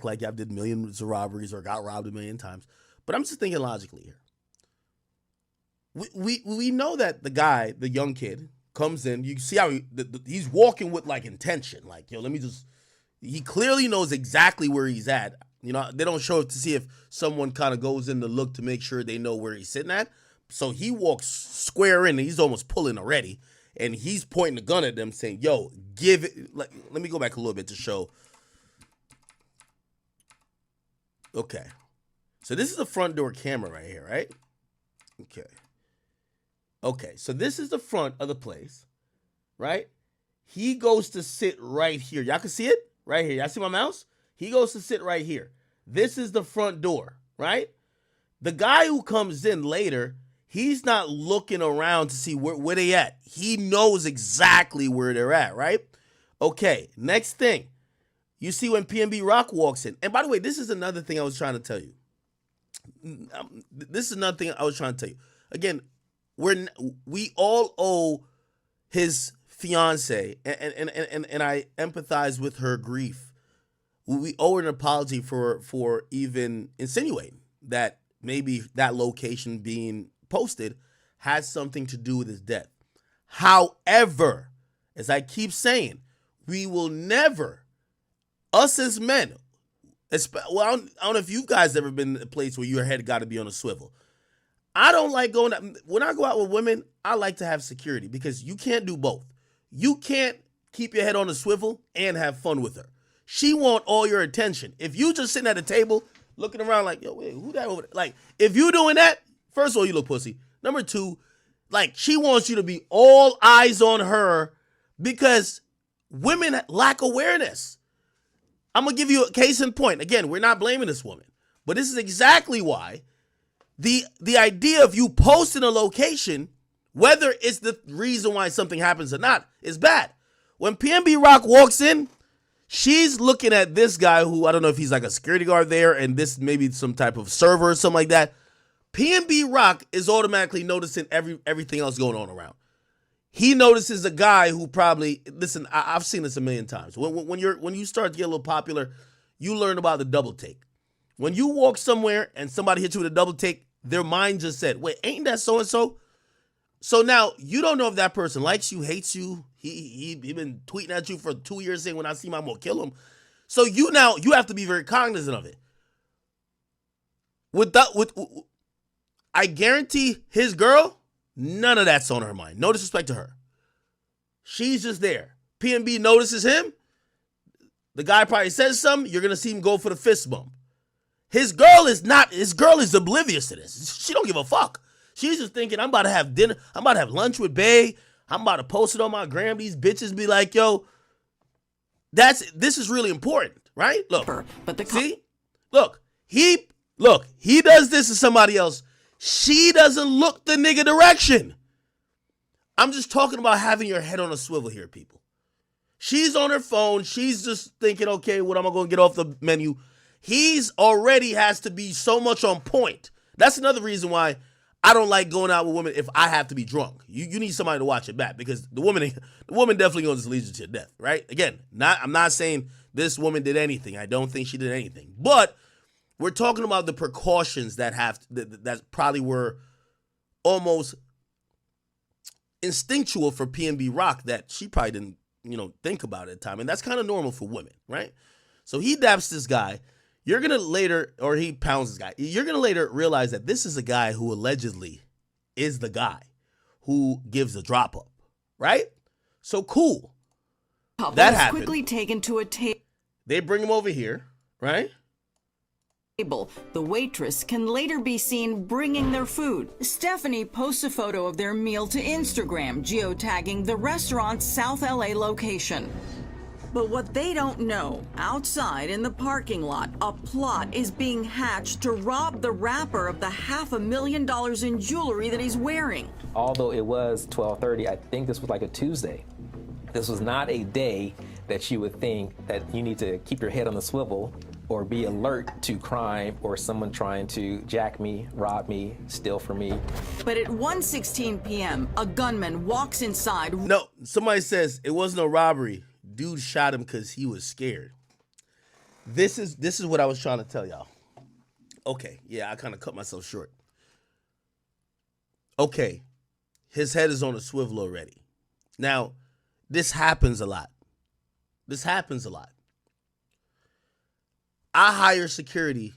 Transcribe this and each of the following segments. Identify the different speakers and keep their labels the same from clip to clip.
Speaker 1: like I've did millions of robberies or got robbed a million times. But I'm just thinking logically here. We know that the guy, the young kid, comes in. You see how he's walking with like intention. Like, yo, let me just. He clearly knows exactly where he's at. You know, they don't show it to see if someone kind of goes in to look to make sure they know where he's sitting at. So he walks square in and he's almost pulling already. And he's pointing the gun at them saying, yo, give it. Let me go back a little bit to show. Okay. So this is the front door camera right here, right? Okay. Okay, so this is the front of the place, right? He goes to sit right here. Y'all can see it? Right here. Y'all see my mouse? He goes to sit right here. This is the front door, right? The guy who comes in later, he's not looking around to see where they at. He knows exactly where they're at, right? Okay, next thing. You see when PNB Rock walks in. And by the way, this is another thing I was trying to tell you. This is another thing I was trying to tell you. Again, we all owe his fiance, and I empathize with her grief. We owe her an apology for even insinuating that maybe that location being posted has something to do with his death. However, as I keep saying, we will never, us as men, well, I don't know if you guys ever been in a place where your head got to be on a swivel. I don't like going out. When I go out with women, I like to have security because you can't do both. You can't keep your head on a swivel and have fun with her. She want all your attention. If you just sitting at a table looking around like, yo, wait, who that over there? Like, if you doing that, first of all, you look pussy. Number two, like, she wants you to be all eyes on her because women lack awareness. I'm going to give you a case in point. Again, we're not blaming this woman, but this is exactly why the idea of you posting a location, whether it's the reason why something happens or not, is bad. When PNB Rock walks in, she's looking at this guy who, I don't know if he's like a security guard there and this maybe some type of server or something like that. PNB Rock is automatically noticing everything else going on around. He notices a guy who probably, listen, I've seen this a million times. When you start to get a little popular, you learn about the double take. When you walk somewhere and somebody hits you with a double take, their mind just said, wait, ain't that so-and-so? So now you don't know if that person likes you, hates you. He been tweeting at you for 2 years saying when I see him, I'm going to kill him. So you have to be very cognizant of it. I guarantee his girl, none of that's on her mind. No disrespect to her. She's just there. PNB notices him. The guy probably says something. You're going to see him go for the fist bump. His girl is oblivious to this. She don't give a fuck. She's just thinking, I'm about to have dinner. I'm about to have lunch with Bae. I'm about to post it on my gram. These bitches be like, yo, this is really important, right? Look, see? Look, he does this to somebody else. She doesn't look the nigga direction. I'm just talking about having your head on a swivel here, people. She's on her phone. She's just thinking, okay, what am I going to get off the menu? He's already has to be so much on point. That's another reason why I don't like going out with women if I have to be drunk. You need somebody to watch it back because the woman definitely going to lead you to your death, right? Again, I'm not saying this woman did anything. I don't think she did anything. But we're talking about the precautions that probably were almost instinctual for PNB Rock that she probably didn't, think about at the time. And that's kind of normal for women, right? So he daps this guy. You're going to later, or he pounds this guy. You're going to later realize that this is a guy who allegedly is the guy who gives the drop up, right? So cool. That happened.
Speaker 2: Quickly taken to a table.
Speaker 1: They bring him over here, right?
Speaker 2: The waitress can later be seen bringing their food. Stephanie posts a photo of their meal to Instagram, geotagging the restaurant's South LA location. But what they don't know, outside in the parking lot, a plot is being hatched to rob the rapper of the $500,000 in jewelry that he's wearing.
Speaker 3: Although it was 12:30, I think this was like a Tuesday. This was not a day that you would think that you need to keep your head on the swivel or be alert to crime or someone trying to jack me, rob me, steal from me.
Speaker 2: But at 1:16 p.m., a gunman walks inside.
Speaker 1: No, somebody says it wasn't a robbery. Dude shot him because he was scared. This is what I was trying to tell y'all. Okay, yeah, I kind of cut myself short. Okay, his head is on a swivel already. Now, this happens a lot. This happens a lot. I hire security,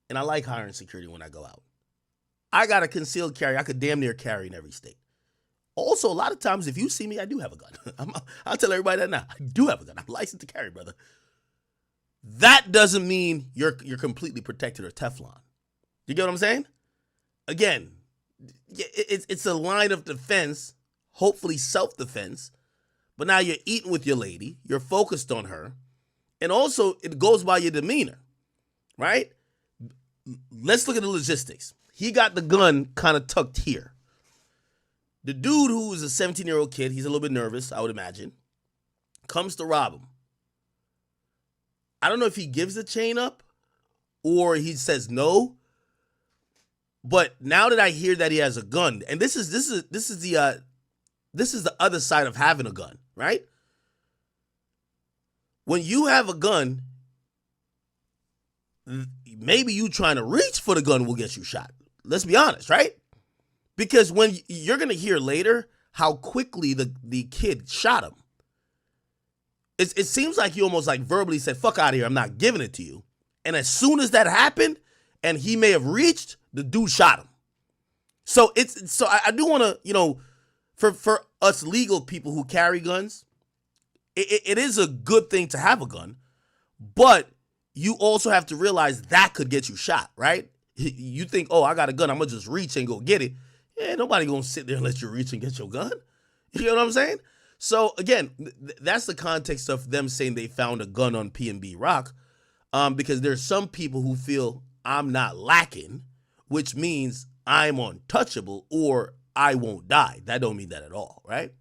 Speaker 1: and I like hiring security when I go out. I got a concealed carry. I could damn near carry in every state. Also, a lot of times, if you see me, I do have a gun. I'll tell everybody that now. I do have a gun. I'm licensed to carry, brother. That doesn't mean you're completely protected or Teflon. You get what I'm saying? Again, it's a line of defense, hopefully self-defense, but now you're eating with your lady. You're focused on her. And also, it goes by your demeanor, right? Let's look at the logistics. He got the gun kind of tucked here. The dude who is a 17-year-old kid, he's a little bit nervous, I would imagine, comes to rob him. I don't know if he gives the chain up or he says no. But now that I hear that he has a gun, and this is the other side of having a gun, right? When you have a gun, maybe you trying to reach for the gun will get you shot. Let's be honest, right? Because when you're going to hear later how quickly the kid shot him. It seems like he almost like verbally said, fuck out of here, I'm not giving it to you. And as soon as that happened, and he may have reached, the dude shot him. So I do want to, for us legal people who carry guns, it is a good thing to have a gun, but you also have to realize that could get you shot, right? You think, oh, I got a gun, I'm going to just reach and go get it. Yeah, nobody going to sit there and let you reach and get your gun. You know what I'm saying? So, again, that's the context of them saying they found a gun on PNB Rock, because there's some people who feel I'm not lacking, which means I'm untouchable or I won't die. That don't mean that at all, right?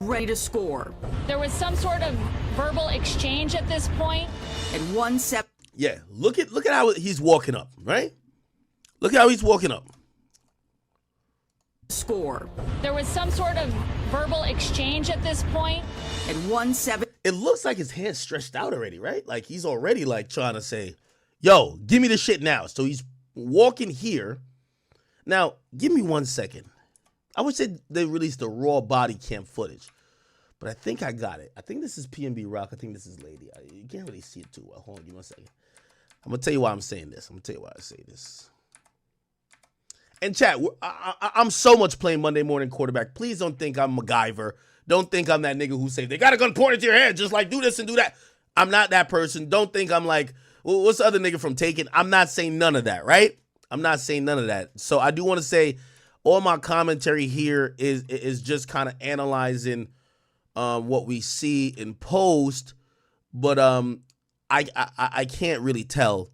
Speaker 2: Ready to score.
Speaker 4: There was some sort of verbal exchange at this point.
Speaker 2: At 1-7.
Speaker 1: Yeah, look at how he's walking up, right? Look at how he's walking up.
Speaker 2: Score.
Speaker 4: There was some sort of verbal exchange at this point.
Speaker 2: At 1-7.
Speaker 1: It looks like his hand's stretched out already, right? Like he's already like trying to say, yo, give me the shit now. So he's walking here. Now, give me 1 second. I wish they released the raw body cam footage, but I think I got it. I think this is PNB Rock. I think this is Lady. You can't really see it too well. Hold on, give me 1 second. I'm going to tell you why I'm saying this. I'm going to tell you why I say this. And chat, I'm so much playing Monday Morning Quarterback. Please don't think I'm MacGyver. Don't think I'm that nigga who say, they got a gun pointed to your head, just like do this and do that. I'm not that person. Don't think I'm like, well, what's the other nigga from Taken? I'm not saying none of that, right? I'm not saying none of that. So I do want to say all my commentary here is just kind of analyzing what we see in post, but I can't really tell.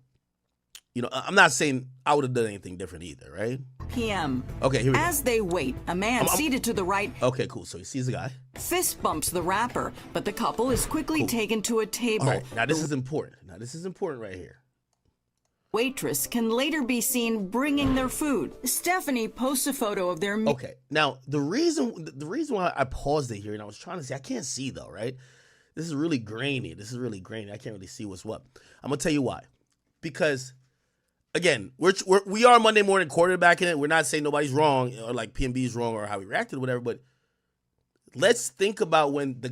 Speaker 1: I'm not saying I would have done anything different either, right?
Speaker 2: p.m.
Speaker 1: Okay, here we go.
Speaker 2: As they wait, a man seated to the right
Speaker 1: Okay, cool. So he sees the guy.
Speaker 2: fist bumps the rapper, but the couple is quickly taken to a table.
Speaker 1: All right, now this is important. Now this is important right here.
Speaker 2: Waitress can later be seen bringing their food. Stephanie posts a photo of their meal.
Speaker 1: Okay, now the reason why I paused it here and I was trying to see, I can't see though, right? This is really grainy. I can't really see what's what. I'm gonna tell you why. Because again, we are Monday Morning Quarterbacking it. We're not saying nobody's wrong or like PNB is wrong or how we reacted or whatever, but let's think about when the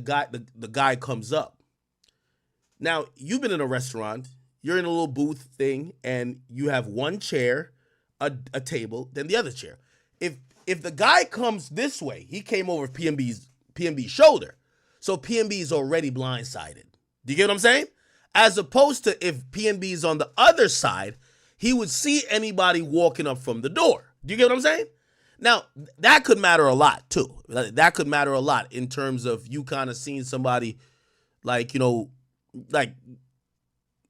Speaker 1: guy comes up. Now, you've been in a restaurant, you're in a little booth thing, and you have one chair, a table, then the other chair. If the guy comes this way, he came over PNB's shoulder. So PNB is already blindsided. Do you get what I'm saying? As opposed to if PNB is on the other side, he would see anybody walking up from the door. Do you get what I'm saying? Now, that could matter a lot, too. That could matter a lot in terms of you kind of seeing somebody like, like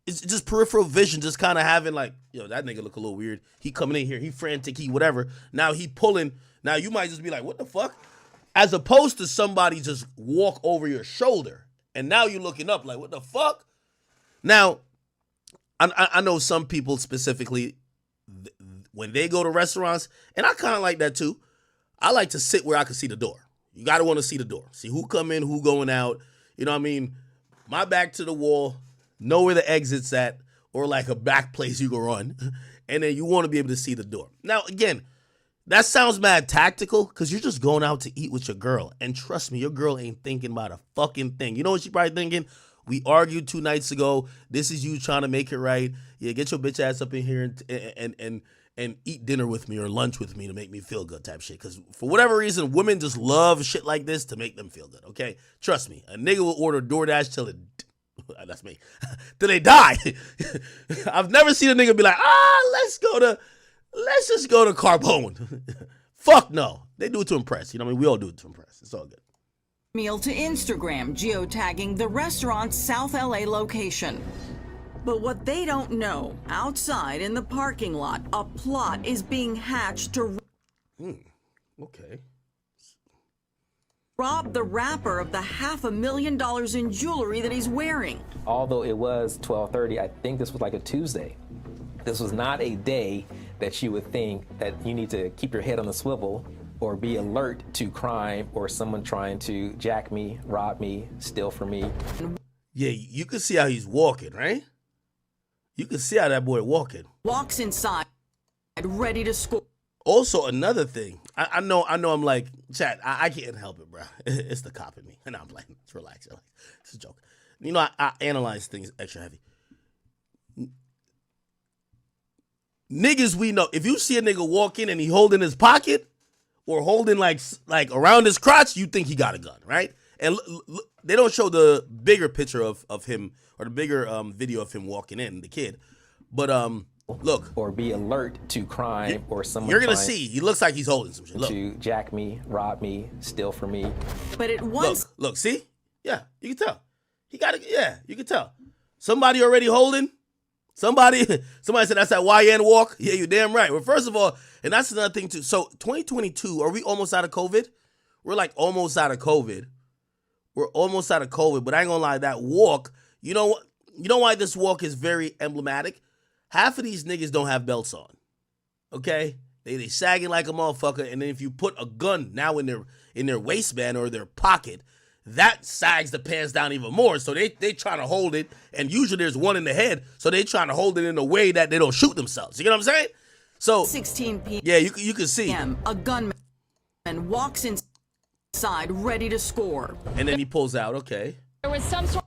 Speaker 1: it's just peripheral vision, just kind of having like, that nigga look a little weird. He coming in here, he frantic, he whatever. Now he pulling. Now you might just be like, what the fuck? As opposed to somebody just walk over your shoulder. And now you're looking up like, what the fuck? Now, I know some people specifically, when they go to restaurants, and I kind of like that too, I like to sit where I can see the door. You got to want to see the door. See who come in, who going out. You know what I mean? My back to the wall, know where the exit's at, or like a back place you can run, and then you want to be able to see the door. Now, again, that sounds mad tactical because you're just going out to eat with your girl. And trust me, your girl ain't thinking about a fucking thing. You know what she probably thinking? We argued 2 nights ago. This is you trying to make it right. Yeah, get your bitch ass up in here and eat dinner with me or lunch with me to make me feel good type shit. Because for whatever reason, women just love shit like this to make them feel good, okay? Trust me, a nigga will order DoorDash till it... That's me. Till they die. I've never seen a nigga be like, let's just go to Carbone. Fuck no. They do it to impress. You know what I mean? We all do it to impress. It's all good.
Speaker 2: Meal to Instagram, geotagging the restaurant's South LA location. But what they don't know, outside in the parking lot, a plot is being hatched to
Speaker 1: Okay.
Speaker 2: rob the rapper of the $500,000 in jewelry that he's wearing.
Speaker 3: Although it was 12:30, I think this was like a Tuesday. This was not a day that you would think that you need to keep your head on the swivel or be alert to crime or someone trying to jack me, rob me, steal from me.
Speaker 1: Yeah, you can see how he's walking, right? You can see how that boy walking.
Speaker 2: Walks inside, ready to score.
Speaker 1: Also, another thing, I know I'm like, chat, I can't help it, bro. It's the cop in me. And I'm like, let's relax. It's a joke. You know, I analyze things extra heavy. Niggas we know, if you see a nigga walk in and he holding his pocket or holding like around his crotch, you think he got a gun, right? And they don't show the bigger picture of him or the bigger video of him walking in, the kid. But look.
Speaker 3: Or be alert to crime or someone
Speaker 1: you're going to see. He looks like he's holding some shit. Look.
Speaker 3: To jack me, rob me, steal from me.
Speaker 2: But it was...
Speaker 1: Look, see? Yeah, you can tell. He got it. Yeah, you can tell. Somebody already holding. Somebody said that's that YN walk. Yeah, you're damn right. Well, first of all, and that's another thing too. So 2022, are we almost out of COVID? We're like almost out of COVID. We're almost out of COVID, but I ain't gonna lie, that walk, you know what? You know why this walk is very emblematic? Half of these niggas don't have belts on. Okay? They sagging like a motherfucker, and then if you put a gun now in their waistband or their pocket, that sags the pants down even more. So they trying to hold it, and usually there's one in the head, so they trying to hold it in a way that they don't shoot themselves. You get what I'm saying? So
Speaker 2: 16 p.m.
Speaker 1: Yeah, you can see.
Speaker 2: A gunman walks inside ready to score.
Speaker 1: And then he pulls out, okay.
Speaker 4: There was some sort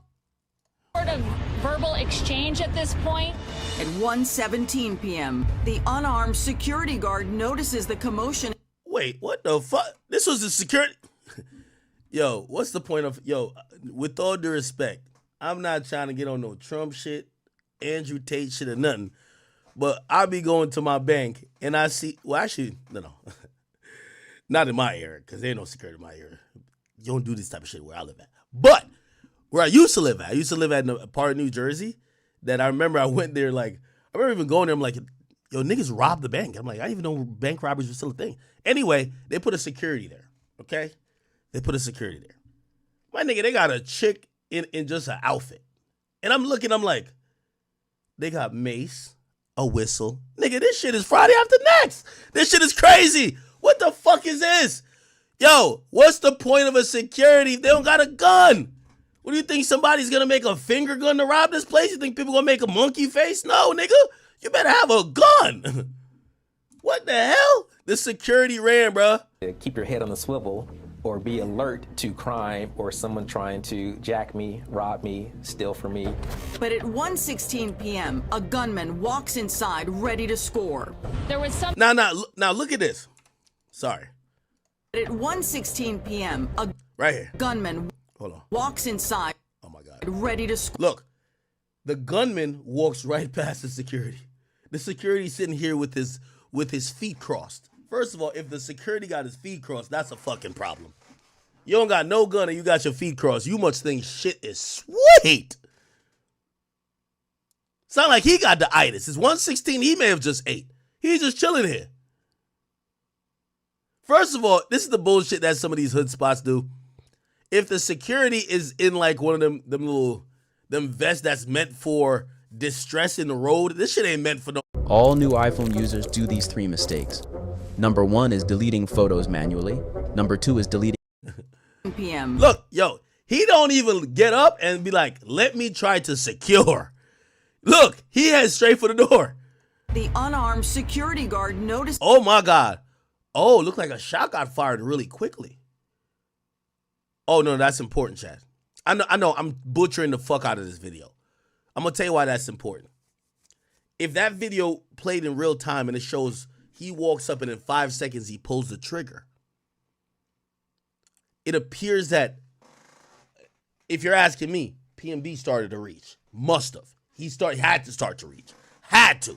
Speaker 4: of verbal exchange at this point.
Speaker 2: At 1:17 p.m., the unarmed security guard notices the commotion.
Speaker 1: Wait, what the fuck? This was the security... Yo, what's the point of... Yo, with all due respect, I'm not trying to get on no Trump shit, Andrew Tate shit or nothing, but I'll be going to my bank and I see... Well, actually, no. Not in my area, because there ain't no security in my area. You don't do this type of shit where I live at. But where I used to live at a part of New Jersey that I remember I went there, like... I remember even going there, I'm like, yo, niggas robbed the bank. I'm like, I didn't even know bank robberies were still a thing. Anyway, they put a security there, okay? They put a security there. My nigga, they got a chick in just an outfit. And I'm looking, I'm like, they got mace, a whistle. Nigga, this shit is Friday After Next. This shit is crazy. What the fuck is this? Yo, what's the point of a security if they don't got a gun? What do you think, somebody's gonna make a finger gun to rob this place? You think people gonna make a monkey face? No, nigga. You better have a gun. What the hell? The security ran, bro.
Speaker 3: Keep your head on the swivel or be alert to crime or someone trying to jack me, rob me, steal from me.
Speaker 2: But at 1:16 p.m., a gunman walks inside ready to score.
Speaker 4: There was some...
Speaker 1: Now look at this. Sorry.
Speaker 2: But at 1:16 p.m., a
Speaker 1: right here.
Speaker 2: Gunman
Speaker 1: Hold on.
Speaker 2: walks inside
Speaker 1: Oh my God.
Speaker 2: ready to score.
Speaker 1: Look, the gunman walks right past the security. The security's sitting here with his feet crossed. First of all, if the security got his feet crossed, that's a fucking problem. You don't got no gun and you got your feet crossed. You must think shit is sweet. It's not like he got the itis. It's 1:16. He may have just ate. He's just chilling here. First of all, this is the bullshit that some of these hood spots do. If the security is in like one of them vests that's meant for distress in the road, this shit ain't meant for no.
Speaker 5: All new iPhone users do these 3 mistakes. Number 1 is deleting photos manually. Number 2 is deleting
Speaker 2: p.m.
Speaker 1: Look, yo, He don't even get up and be like, let me try to secure. Look, he heads straight for the door.
Speaker 2: The unarmed security guard noticed.
Speaker 1: Oh my God. Oh, looked like a shot got fired really quickly. Oh no, that's important, Chad. I know, I'm butchering the fuck out of this video. I'm gonna tell you why that's important. If that video played in real time and it shows he walks up and in 5 seconds he pulls the trigger, it appears that, if you're asking me, PNB started to reach. Must have. He had to start to reach. Had to.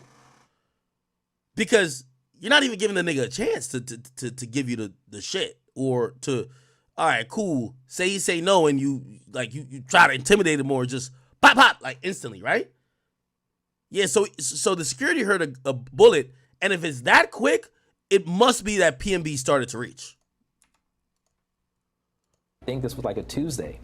Speaker 1: Because you're not even giving the nigga a chance to give you the shit. Or to, all right, cool. Say he say no and you try to intimidate him more, just pop, pop, like instantly, right? Yeah, so the security heard a bullet, and if it's that quick, it must be that PNB started to reach.
Speaker 3: I think this was like a Tuesday.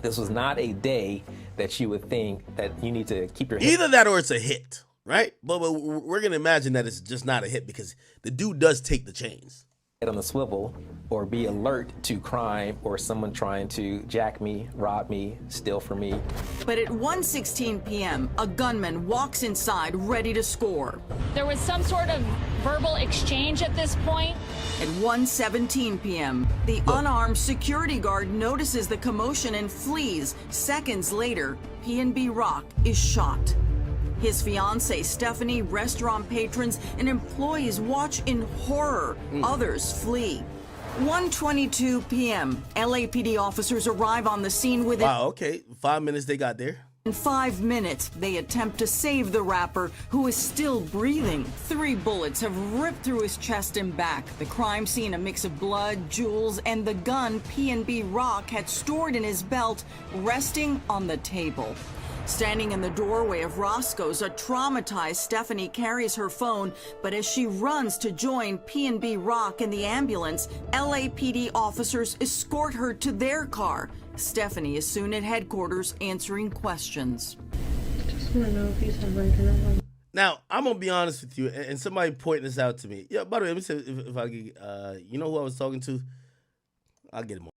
Speaker 3: This was not a day that you would think that you need to keep your head.
Speaker 1: Either that or it's a hit, right? But we're going to imagine that it's just not a hit because the dude does take the chains.
Speaker 3: On the swivel, or be alert to crime or someone trying to jack me, rob me, steal from me.
Speaker 2: But at 1:16 p.m., a gunman walks inside ready to score.
Speaker 4: There was some sort of verbal exchange at this point.
Speaker 2: At 1:17 p.m., the unarmed security guard notices the commotion and flees. Seconds later, PNB Rock is shot. His fiancée, Stephanie, restaurant patrons, and employees watch in horror. Others flee. 1:22 p.m., LAPD officers arrive on the scene within.
Speaker 1: Wow, okay. 5 minutes they got there.
Speaker 2: In 5 minutes, they attempt to save the rapper, who is still breathing. 3 bullets have ripped through his chest and back. The crime scene, a mix of blood, jewels, and the gun PNB Rock had stored in his belt, resting on the table. Standing in the doorway of Roscoe's, a traumatized Stephanie carries her phone, but as she runs to join PNB Rock in the ambulance, LAPD officers escort her to their car. Stephanie is soon at headquarters answering questions.
Speaker 1: Now, I'm going to be honest with you, and somebody pointed this out to me. Yeah, by the way, let me see if I can, you know who I was talking to? I'll get him on.